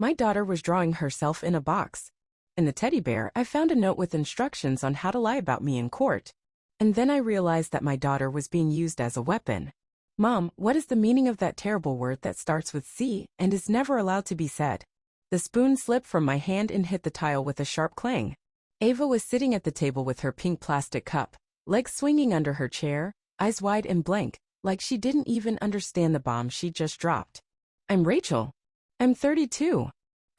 My daughter was drawing herself in a box. In the teddy bear, I found a note with instructions on how to lie about me in court. And then I realized that my daughter was being used as a weapon. Mom, what is the meaning of that terrible word that starts with C and is never allowed to be said? The spoon slipped from my hand and hit the tile with a sharp clang. Ava was sitting at the table with her pink plastic cup, legs swinging under her chair, eyes wide and blank, like she didn't even understand the bomb she just dropped. I'm Rachel. I'm 32.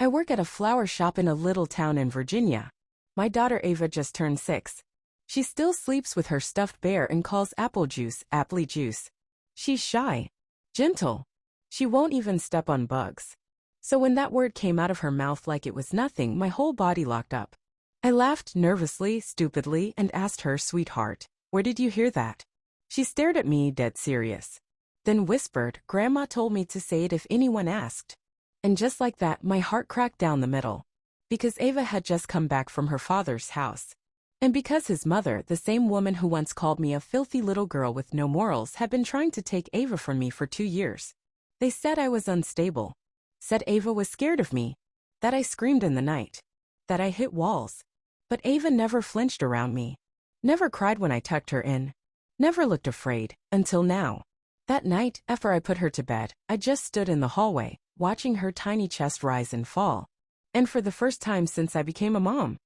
I work at a flower shop in a little town in Virginia. My daughter Ava just turned 6. She still sleeps with her stuffed bear and calls apple juice apply juice. She's shy, gentle. She won't even step on bugs. So when that word came out of her mouth like it was nothing, my whole body locked up. I laughed nervously, stupidly, and asked her, "Sweetheart, where did you hear that?" She stared at me, dead serious. Then whispered, "Grandma told me to say it if anyone asked." And just like that, my heart cracked down the middle. Because Ava had just come back from her father's house. And because his mother, the same woman who once called me a filthy little girl with no morals, had been trying to take Ava from me for 2 years. They said I was unstable. Said Ava was scared of me. That I screamed in the night. That I hit walls. But Ava never flinched around me. Never cried when I tucked her in. Never looked afraid, until now. That night, after I put her to bed, I just stood in the hallway, watching her tiny chest rise and fall. And for the first time since I became a mom,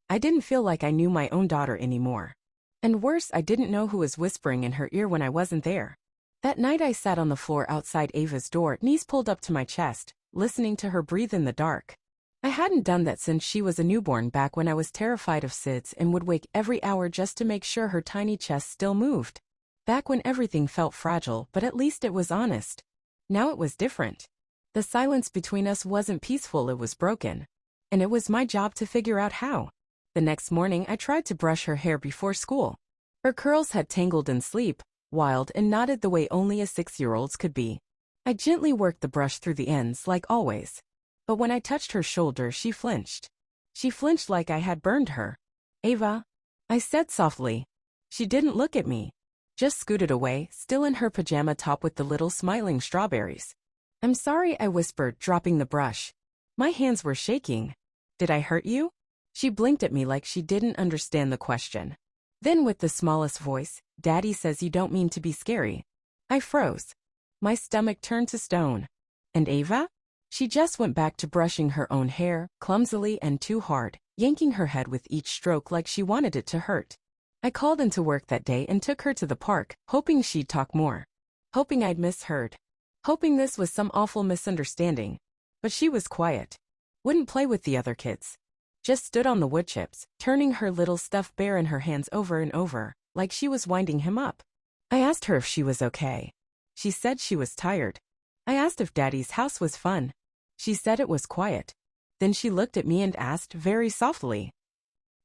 I didn't feel like I knew my own daughter anymore. And worse, I didn't know who was whispering in her ear when I wasn't there. That night I sat on the floor outside Ava's door, knees pulled up to my chest, listening to her breathe in the dark. I hadn't done that since she was a newborn, back when I was terrified of SIDS and would wake every hour just to make sure her tiny chest still moved. Back when everything felt fragile, but at least it was honest. Now it was different. The silence between us wasn't peaceful, it was broken. And it was my job to figure out how. The next morning I tried to brush her hair before school. Her curls had tangled in sleep, wild and knotted the way only a 6-year-old's could be. I gently worked the brush through the ends like always. But when I touched her shoulder, she flinched. She flinched like I had burned her. "Ava," I said softly. She didn't look at me. Just scooted away, still in her pajama top with the little smiling strawberries. "I'm sorry," I whispered, dropping the brush. My hands were shaking. "Did I hurt you?" She blinked at me like she didn't understand the question. Then with the smallest voice, "Daddy says you don't mean to be scary." I froze. My stomach turned to stone. And Ava? She just went back to brushing her own hair, clumsily and too hard, yanking her head with each stroke like she wanted it to hurt. I called into work that day and took her to the park, hoping she'd talk more. Hoping I'd misheard. Hoping this was some awful misunderstanding. But she was quiet. Wouldn't play with the other kids. Just stood on the wood chips, turning her little stuffed bear in her hands over and over, like she was winding him up. I asked her if she was okay. She said she was tired. I asked if Daddy's house was fun. She said it was quiet. Then she looked at me and asked very softly,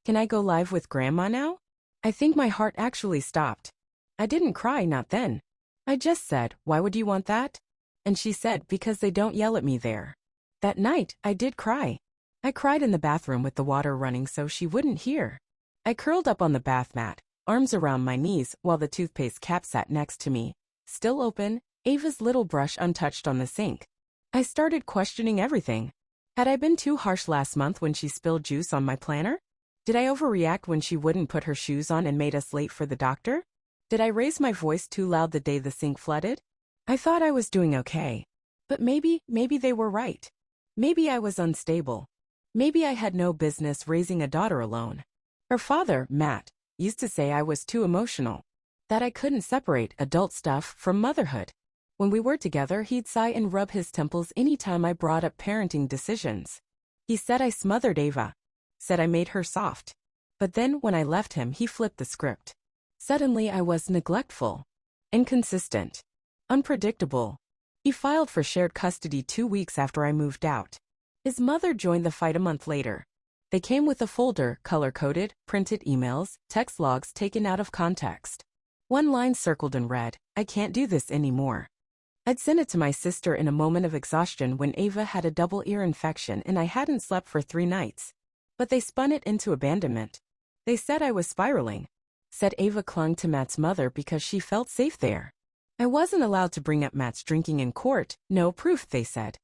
"Can I go live with Grandma now?" I think my heart actually stopped. I didn't cry, not then. I just said, "Why would you want that?" And she said, "Because they don't yell at me there." That night, I did cry. I cried in the bathroom with the water running so she wouldn't hear. I curled up on the bath mat, arms around my knees, while the toothpaste cap sat next to me, still open, Ava's little brush untouched on the sink. I started questioning everything. Had I been too harsh last month when she spilled juice on my planner? Did I overreact when she wouldn't put her shoes on and made us late for the doctor? Did I raise my voice too loud the day the sink flooded? I thought I was doing okay. But maybe they were right. Maybe I was unstable. Maybe I had no business raising a daughter alone. Her father, Matt, used to say I was too emotional. That I couldn't separate adult stuff from motherhood. When we were together, he'd sigh and rub his temples any time I brought up parenting decisions. He said I smothered Ava. Said I made her soft. But then, when I left him, he flipped the script. Suddenly I was neglectful. Inconsistent. Unpredictable. He filed for shared custody 2 weeks after I moved out. His mother joined the fight a month later. They came with a folder, color-coded, printed emails, text logs taken out of context. One line circled in red, "I can't do this anymore." I'd sent it to my sister in a moment of exhaustion when Ava had a double ear infection and I hadn't slept for 3 nights. But they spun it into abandonment. They said I was spiraling. Said Ava clung to Matt's mother because she felt safe there. I wasn't allowed to bring up Matt's drinking in court, no proof, they said.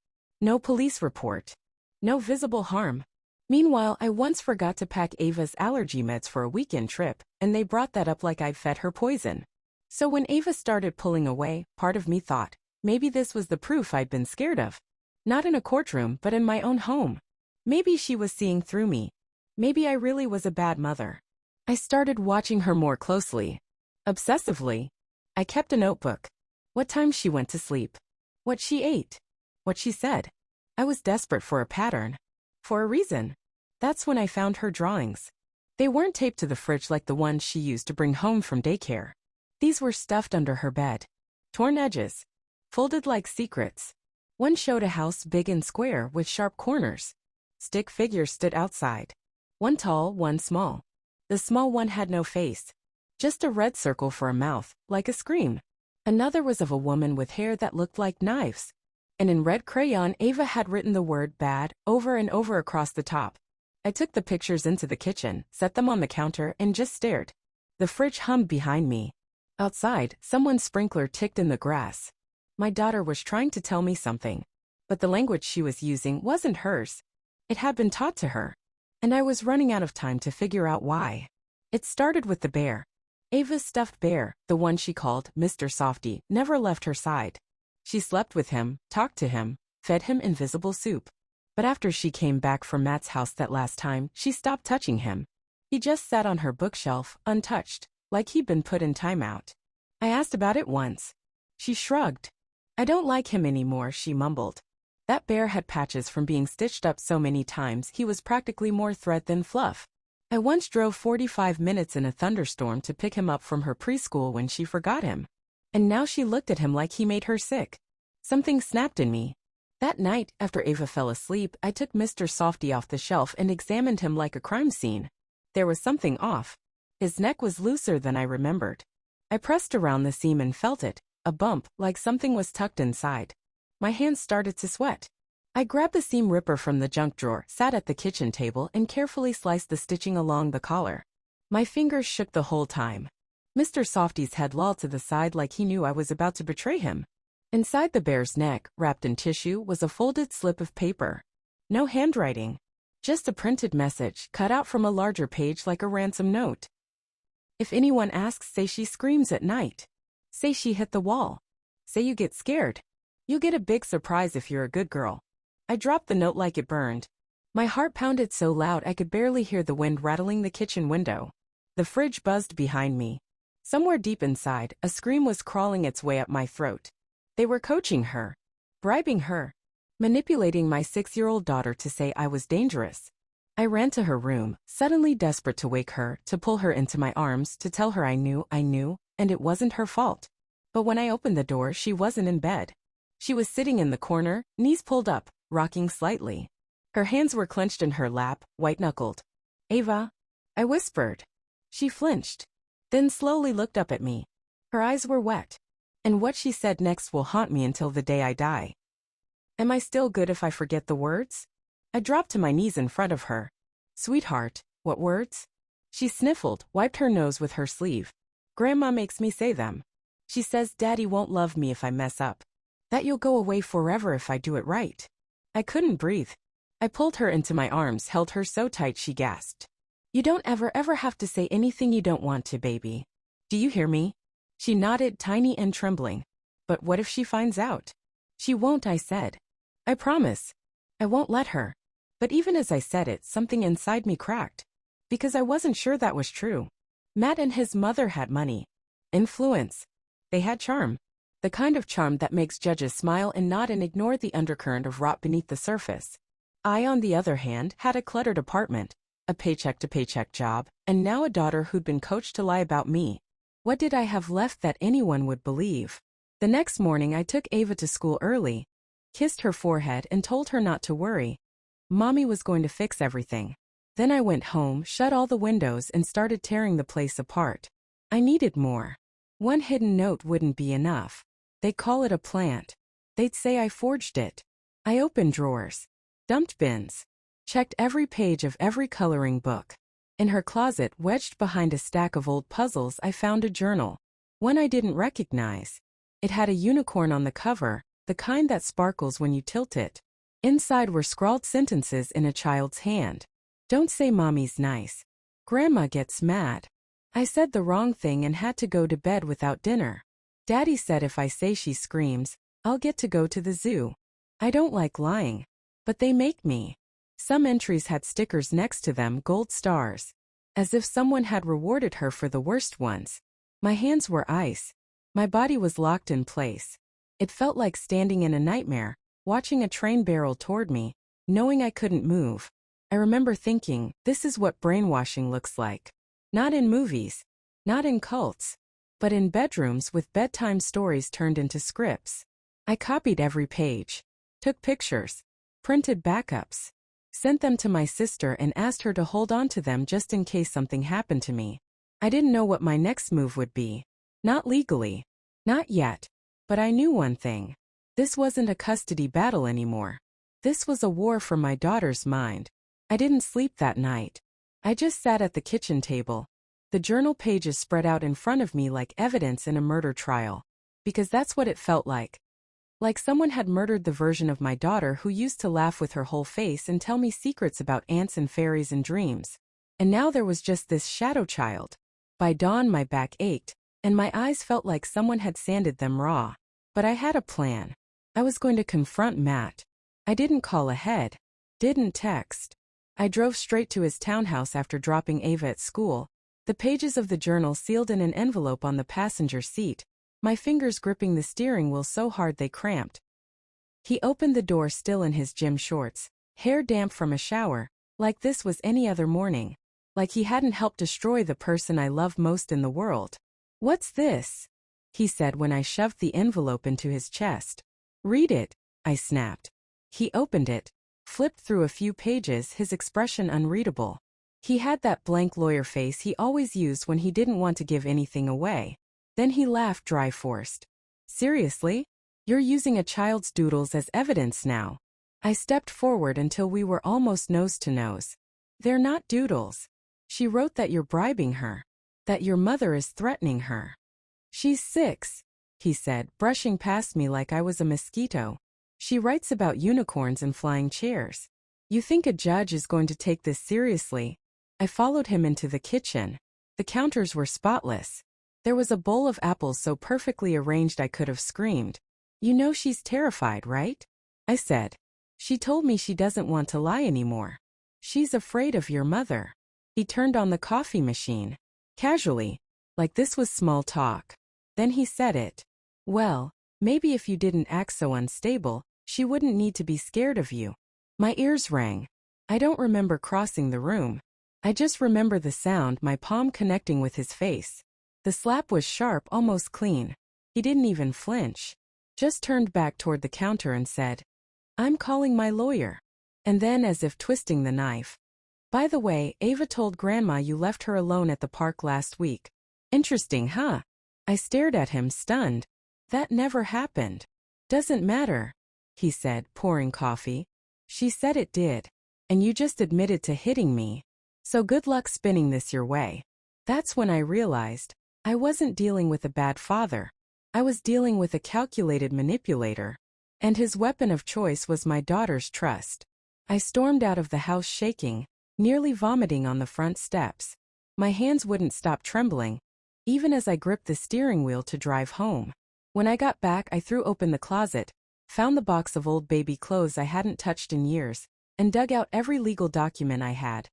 No police report. No visible harm. Meanwhile, I once forgot to pack Ava's allergy meds for a weekend trip, and they brought that up like I'd fed her poison. So when Ava started pulling away, part of me thought, maybe this was the proof I'd been scared of. Not in a courtroom, but in my own home. Maybe she was seeing through me. Maybe I really was a bad mother. I started watching her more closely. Obsessively. I kept a notebook. What time she went to sleep. What she ate. What she said. I was desperate for a pattern. For a reason. That's when I found her drawings. They weren't taped to the fridge like the ones she used to bring home from daycare. These were stuffed under her bed. Torn edges. Folded like secrets. One showed a house big and square with sharp corners. Stick figures stood outside. One tall, one small. The small one had no face. Just a red circle for a mouth, like a scream. Another was of a woman with hair that looked like knives. And in red crayon, Ava had written the word bad over and over across the top. I took the pictures into the kitchen, set them on the counter, and just stared. The fridge hummed behind me. Outside, someone's sprinkler ticked in the grass. My daughter was trying to tell me something. But the language she was using wasn't hers. It had been taught to her. And I was running out of time to figure out why. It started with the bear. Ava's stuffed bear, the one she called Mr. Softy, never left her side. She slept with him, talked to him, fed him invisible soup. But after she came back from Matt's house that last time, she stopped touching him. He just sat on her bookshelf, untouched, like he'd been put in timeout. I asked about it once. She shrugged. I don't like him anymore, she mumbled. That bear had patches from being stitched up so many times he was practically more thread than fluff. I once drove 45 minutes in a thunderstorm to pick him up from her preschool when she forgot him. And now she looked at him like he made her sick. Something snapped in me. That night, after Ava fell asleep, I took Mr. Softy off the shelf and examined him like a crime scene. There was something off. His neck was looser than I remembered. I pressed around the seam and felt it, a bump, like something was tucked inside. My hands started to sweat. I grabbed the seam ripper from the junk drawer, sat at the kitchen table, and carefully sliced the stitching along the collar. My fingers shook the whole time. Mr. Softy's head lolled to the side like he knew I was about to betray him. Inside the bear's neck, wrapped in tissue, was a folded slip of paper. No handwriting. Just a printed message, cut out from a larger page like a ransom note. If anyone asks, say she screams at night. Say she hit the wall. Say you get scared. You get a big surprise if you're a good girl. I dropped the note like it burned. My heart pounded so loud I could barely hear the wind rattling the kitchen window. The fridge buzzed behind me. Somewhere deep inside, a scream was crawling its way up my throat. They were coaching her. Bribing her. Manipulating my 6-year-old daughter to say I was dangerous. I ran to her room, suddenly desperate to wake her, to pull her into my arms, to tell her I knew, and it wasn't her fault. But when I opened the door, she wasn't in bed. She was sitting in the corner, knees pulled up, rocking slightly. Her hands were clenched in her lap, white-knuckled. "Ava," I whispered. She flinched, then slowly looked up at me. Her eyes were wet. And what she said next will haunt me until the day I die. Am I still good if I forget the words? I dropped to my knees in front of her. "Sweetheart, what words?" She sniffled, wiped her nose with her sleeve. "Grandma makes me say them. She says Daddy won't love me if I mess up. That you'll go away forever if I do it right." I couldn't breathe. I pulled her into my arms, held her so tight she gasped. "You don't ever have to say anything you don't want to, baby. Do you hear me?" She nodded, tiny and trembling. "But what if she finds out?" "She won't," I said. "I promise. I won't let her." But even as I said it, something inside me cracked. Because I wasn't sure that was true. Matt and his mother had money. Influence. They had charm. The kind of charm that makes judges smile and nod and ignore the undercurrent of rot beneath the surface. I, on the other hand, had a cluttered apartment, a paycheck-to-paycheck job, and now a daughter who'd been coached to lie about me. What did I have left that anyone would believe? The next morning I took Ava to school early, kissed her forehead and told her not to worry. Mommy was going to fix everything. Then I went home, shut all the windows and started tearing the place apart. I needed more. One hidden note wouldn't be enough. They'd call it a plant. They'd say I forged it. I opened drawers, dumped bins, checked every page of every coloring book. In her closet, wedged behind a stack of old puzzles, I found a journal. One I didn't recognize. It had a unicorn on the cover, the kind that sparkles when you tilt it. Inside were scrawled sentences in a child's hand. Don't say mommy's nice. Grandma gets mad. I said the wrong thing and had to go to bed without dinner. Daddy said if I say she screams, I'll get to go to the zoo. I don't like lying, but they make me. Some entries had stickers next to them, gold stars, as if someone had rewarded her for the worst ones. My hands were ice. My body was locked in place. It felt like standing in a nightmare, watching a train barrel toward me, knowing I couldn't move. I remember thinking, this is what brainwashing looks like. Not in movies, not in cults, but in bedrooms with bedtime stories turned into scripts. I copied every page, took pictures, printed backups, sent them to my sister and asked her to hold on to them just in case something happened to me. I didn't know what my next move would be. Not legally. Not yet. But I knew one thing. This wasn't a custody battle anymore. This was a war for my daughter's mind. I didn't sleep that night. I just sat at the kitchen table. The journal pages spread out in front of me like evidence in a murder trial. Because that's what it felt like. Like someone had murdered the version of my daughter who used to laugh with her whole face and tell me secrets about ants and fairies and dreams. And now there was just this shadow child. By dawn my back ached, and my eyes felt like someone had sanded them raw. But I had a plan. I was going to confront Matt. I didn't call ahead. Didn't text. I drove straight to his townhouse after dropping Ava at school, the pages of the journal sealed in an envelope on the passenger seat, my fingers gripping the steering wheel so hard they cramped. He opened the door still in his gym shorts, hair damp from a shower, like this was any other morning, like he hadn't helped destroy the person I love most in the world. "What's this?" he said when I shoved the envelope into his chest. "Read it," I snapped. He opened it, flipped through a few pages, his expression unreadable. He had that blank lawyer face he always used when he didn't want to give anything away. Then he laughed dry forced. "Seriously? You're using a child's doodles as evidence now?" I stepped forward until we were almost nose to nose. "They're not doodles. She wrote that you're bribing her. That your mother is threatening her." "She's 6, he said, brushing past me like I was a mosquito. "She writes about unicorns and flying chairs. You think a judge is going to take this seriously?" I followed him into the kitchen. The counters were spotless. There was a bowl of apples so perfectly arranged I could have screamed. "You know she's terrified, right?" I said. "She told me she doesn't want to lie anymore. She's afraid of your mother." He turned on the coffee machine. Casually, like this was small talk. Then he said it. "Well, maybe if you didn't act so unstable, she wouldn't need to be scared of you." My ears rang. I don't remember crossing the room. I just remember the sound, my palm connecting with his face. The slap was sharp, almost clean. He didn't even flinch. Just turned back toward the counter and said, "I'm calling my lawyer." And then, as if twisting the knife, "By the way, Ava told Grandma you left her alone at the park last week." "Interesting, huh?" I stared at him, stunned. "That never happened." "Doesn't matter," he said, pouring coffee. "She said it did. And you just admitted to hitting me. So good luck spinning this your way." That's when I realized I wasn't dealing with a bad father. I was dealing with a calculated manipulator. And his weapon of choice was my daughter's trust. I stormed out of the house shaking, nearly vomiting on the front steps. My hands wouldn't stop trembling, even as I gripped the steering wheel to drive home. When I got back, I threw open the closet, found the box of old baby clothes I hadn't touched in years, and dug out every legal document I had.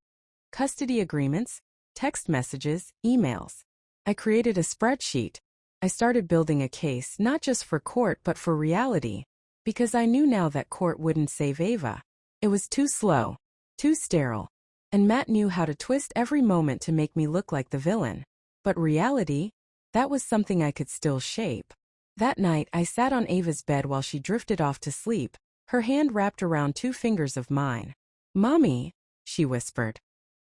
Custody agreements, text messages, emails. I created a spreadsheet. I started building a case, not just for court but for reality. Because I knew now that court wouldn't save Ava. It was too slow, too sterile. And Matt knew how to twist every moment to make me look like the villain. But reality? That was something I could still shape. That night, I sat on Ava's bed while she drifted off to sleep, her hand wrapped around 2 fingers of mine. "Mommy," she whispered.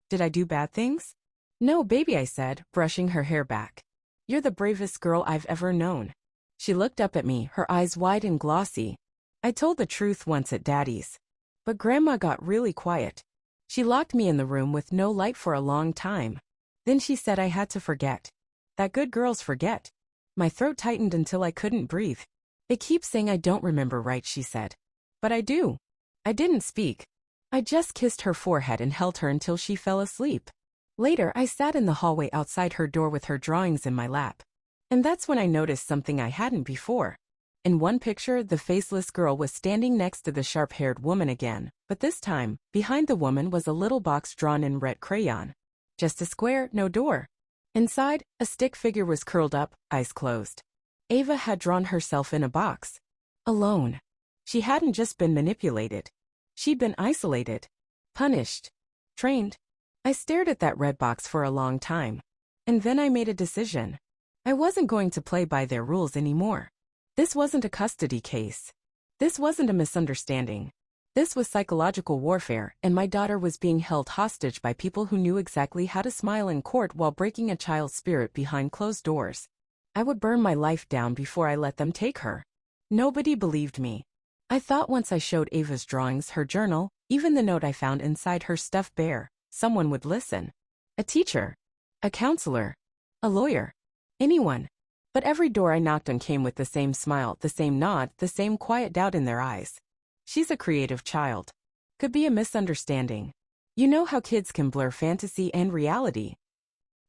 "Did I do bad things?" "No, baby," I said, brushing her hair back. "You're the bravest girl I've ever known." She looked up at me, her eyes wide and glossy. "I told the truth once at Daddy's. But Grandma got really quiet. She locked me in the room with no light for a long time. Then she said I had to forget. That good girls forget." My throat tightened until I couldn't breathe. "They keep saying I don't remember right," she said. "But I do. I didn't speak. I just kissed her forehead and held her until she fell asleep. Later, I sat in the hallway outside her door with her drawings in my lap. And that's when I noticed something I hadn't before. In one picture, the faceless girl was standing next to the sharp-haired woman again, but this time, behind the woman was a little box drawn in red crayon. Just a square, no door. Inside, a stick figure was curled up, eyes closed. Ava had drawn herself in a box. Alone. She hadn't just been manipulated. She'd been isolated. Punished. Trained. I stared at that red box for a long time. And then I made a decision. I wasn't going to play by their rules anymore. This wasn't a custody case. This wasn't a misunderstanding. This was psychological warfare, and my daughter was being held hostage by people who knew exactly how to smile in court while breaking a child's spirit behind closed doors. I would burn my life down before I let them take her. Nobody believed me. I thought once I showed Ava's drawings, her journal, even the note I found inside her stuffed bear, someone would listen. A teacher. A counselor. A lawyer. Anyone. But every door I knocked on came with the same smile, the same nod, the same quiet doubt in their eyes. She's a creative child. Could be a misunderstanding. You know how kids can blur fantasy and reality.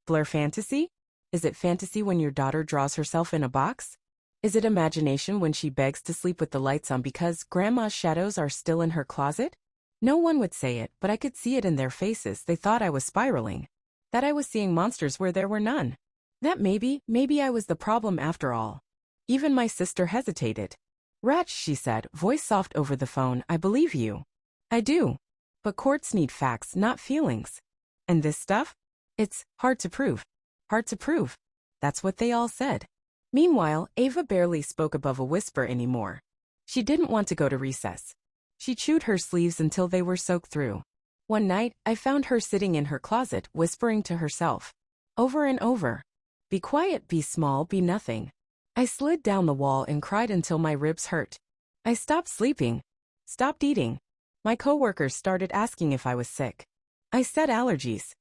Blur fantasy? Is it fantasy when your daughter draws herself in a box? Is it imagination when she begs to sleep with the lights on because grandma's shadows are still in her closet? No one would say it, but I could see it in their faces. They thought I was spiraling. That I was seeing monsters where there were none. That maybe I was the problem after all. Even my sister hesitated. Ratch, she said, voice soft over the phone, I believe you. I do. But courts need facts, not feelings. And this stuff? It's hard to prove. Hard to prove. That's what they all said. Meanwhile, Ava barely spoke above a whisper anymore. She didn't want to go to recess. She chewed her sleeves until they were soaked through. One night, I found her sitting in her closet, whispering to herself. Over and over. Be quiet, be small, be nothing. I slid down the wall and cried until my ribs hurt. I stopped sleeping. Stopped eating. My coworkers started asking if I was sick. I said allergies.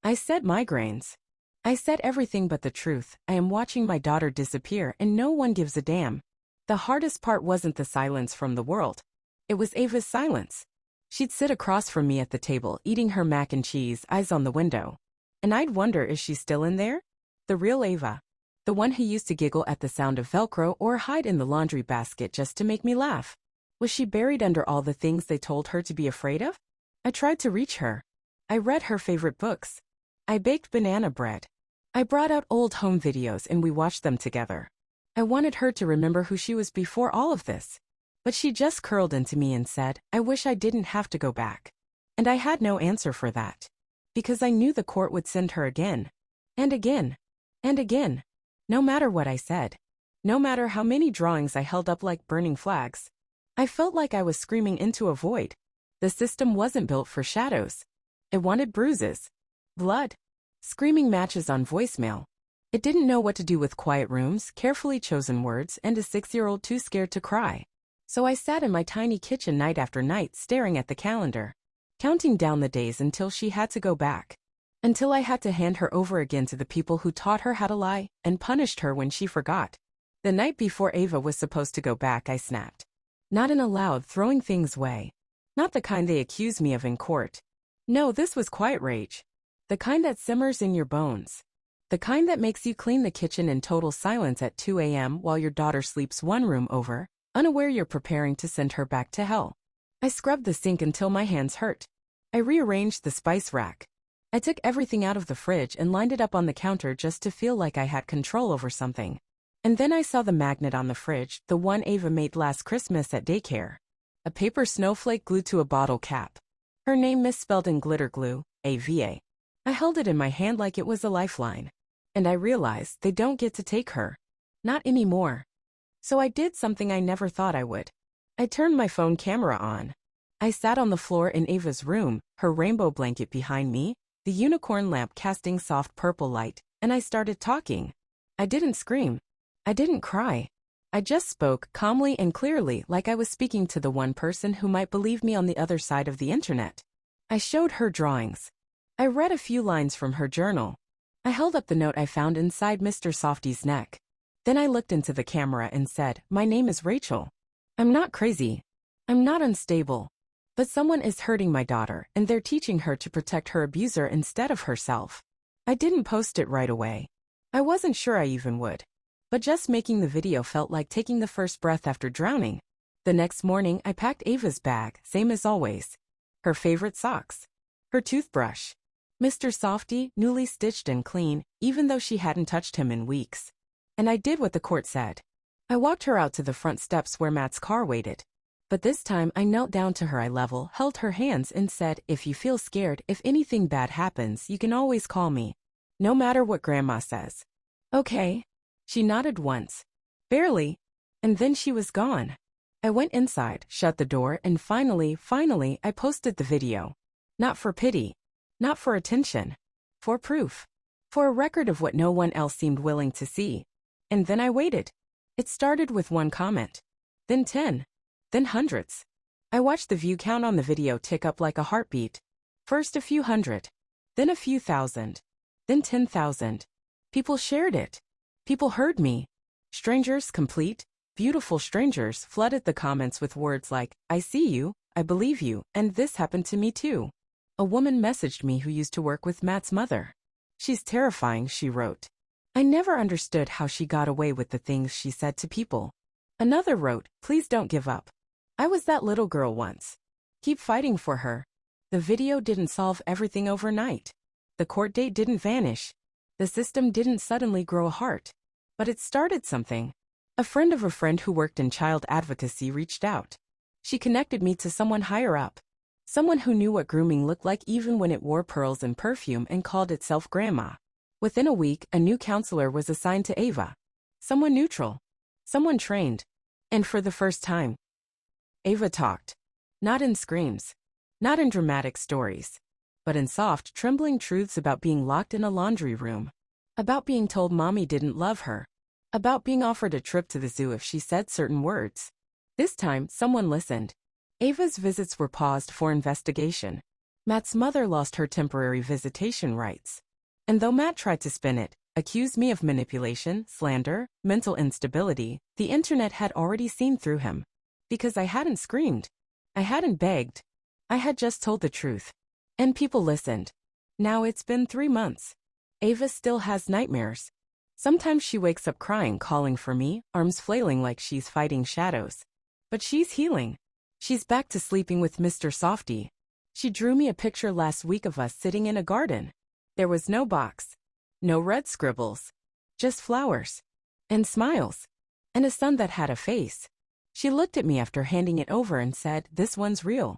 I said migraines. I said everything but the truth. I am watching my daughter disappear and no one gives a damn. The hardest part wasn't the silence from the world. It was Ava's silence. She'd sit across from me at the table, eating her mac and cheese, eyes on the window. And I'd wonder, is she still in there? The real Ava. The one who used to giggle at the sound of Velcro or hide in the laundry basket just to make me laugh. Was she buried under all the things they told her to be afraid of? I tried to reach her. I read her favorite books. I baked banana bread. I brought out old home videos and we watched them together. I wanted her to remember who she was before all of this. But she just curled into me and said, I wish I didn't have to go back. And I had no answer for that. Because I knew the court would send her again. And again. And again. No matter what I said. No matter how many drawings I held up like burning flags. I felt like I was screaming into a void. The system wasn't built for shadows. It wanted bruises. Blood. Screaming matches on voicemail. It didn't know what to do with quiet rooms, carefully chosen words, and a 6-year-old too scared to cry. So I sat in my tiny kitchen night after night staring at the calendar. Counting down the days until she had to go back. Until I had to hand her over again to the people who taught her how to lie and punished her when she forgot. The night before Ava was supposed to go back, I snapped. Not in a loud, throwing things away. Not the kind they accused me of in court. No, this was quiet rage. The kind that simmers in your bones. The kind that makes you clean the kitchen in total silence at 2 a.m. while your daughter sleeps one room over, unaware you're preparing to send her back to hell. I scrubbed the sink until my hands hurt. I rearranged the spice rack. I took everything out of the fridge and lined it up on the counter just to feel like I had control over something. And then I saw the magnet on the fridge, the one Ava made last Christmas at daycare. A paper snowflake glued to a bottle cap. Her name misspelled in glitter glue, AVA. I held it in my hand like it was a lifeline. And I realized they don't get to take her. Not anymore. So I did something I never thought I would. I turned my phone camera on. I sat on the floor in Ava's room, her rainbow blanket behind me, the unicorn lamp casting soft purple light, and I started talking. I didn't scream. I didn't cry. I just spoke calmly and clearly like I was speaking to the one person who might believe me on the other side of the internet. I showed her drawings. I read a few lines from her journal. I held up the note I found inside Mr. Softy's neck. Then I looked into the camera and said, my name is Rachel. I'm not crazy. I'm not unstable. But someone is hurting my daughter, and they're teaching her to protect her abuser instead of herself. I didn't post it right away. I wasn't sure I even would. But just making the video felt like taking the first breath after drowning. The next morning, I packed Ava's bag, same as always. Her favorite socks. Her toothbrush. Mr. Softy, newly stitched and clean, even though she hadn't touched him in weeks. And I did what the court said. I walked her out to the front steps where Matt's car waited. But this time I knelt down to her eye level, held her hands and said, if you feel scared, if anything bad happens, you can always call me. No matter what Grandma says. Okay. She nodded once. Barely. And then she was gone. I went inside, shut the door, and finally, I posted the video. Not for pity. Not for attention. For proof. For a record of what no one else seemed willing to see. And then I waited. It started with one comment. Then 10. Then hundreds. I watched the view count on the video tick up like a heartbeat. First a few hundred. Then a few thousand. Then 10,000. People shared it. People heard me. Strangers, complete, beautiful strangers, flooded the comments with words like, I see you, I believe you, and this happened to me too. A woman messaged me who used to work with Matt's mother. She's terrifying, she wrote. I never understood how she got away with the things she said to people. Another wrote, please don't give up. I was that little girl once. Keep fighting for her. The video didn't solve everything overnight. The court date didn't vanish. The system didn't suddenly grow a heart. But it started something. A friend of a friend who worked in child advocacy reached out. She connected me to someone higher up. Someone who knew what grooming looked like even when it wore pearls and perfume and called itself Grandma. Within a week, a new counselor was assigned to Ava. Someone neutral. Someone trained. And for the first time, Ava talked. Not in screams. Not in dramatic stories. But in soft, trembling truths about being locked in a laundry room. About being told mommy didn't love her. About being offered a trip to the zoo if she said certain words. This time, someone listened. Ava's visits were paused for investigation. Matt's mother lost her temporary visitation rights. And though Matt tried to spin it, accused me of manipulation, slander, mental instability, the internet had already seen through him. Because I hadn't screamed. I hadn't begged. I had just told the truth. And people listened. Now it's been 3 months. Ava still has nightmares. Sometimes she wakes up crying, calling for me, arms flailing like she's fighting shadows. But she's healing. She's back to sleeping with Mr. Softy. She drew me a picture last week of us sitting in a garden. There was no box. No red scribbles. Just flowers. And smiles. And a sun that had a face. She looked at me after handing it over and said, this one's real.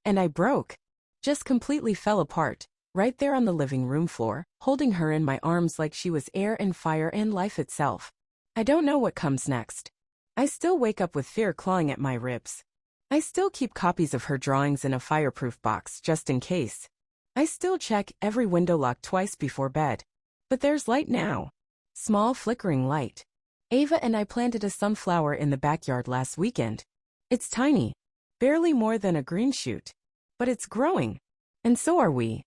And I broke. Just completely fell apart, right there on the living room floor, holding her in my arms like she was air and fire and life itself. I don't know what comes next. I still wake up with fear clawing at my ribs. I still keep copies of her drawings in a fireproof box just in case. I still check every window lock twice before bed. But there's light now. Small flickering light. Ava and I planted a sunflower in the backyard last weekend. It's tiny. Barely more than a green shoot. But it's growing. And so are we.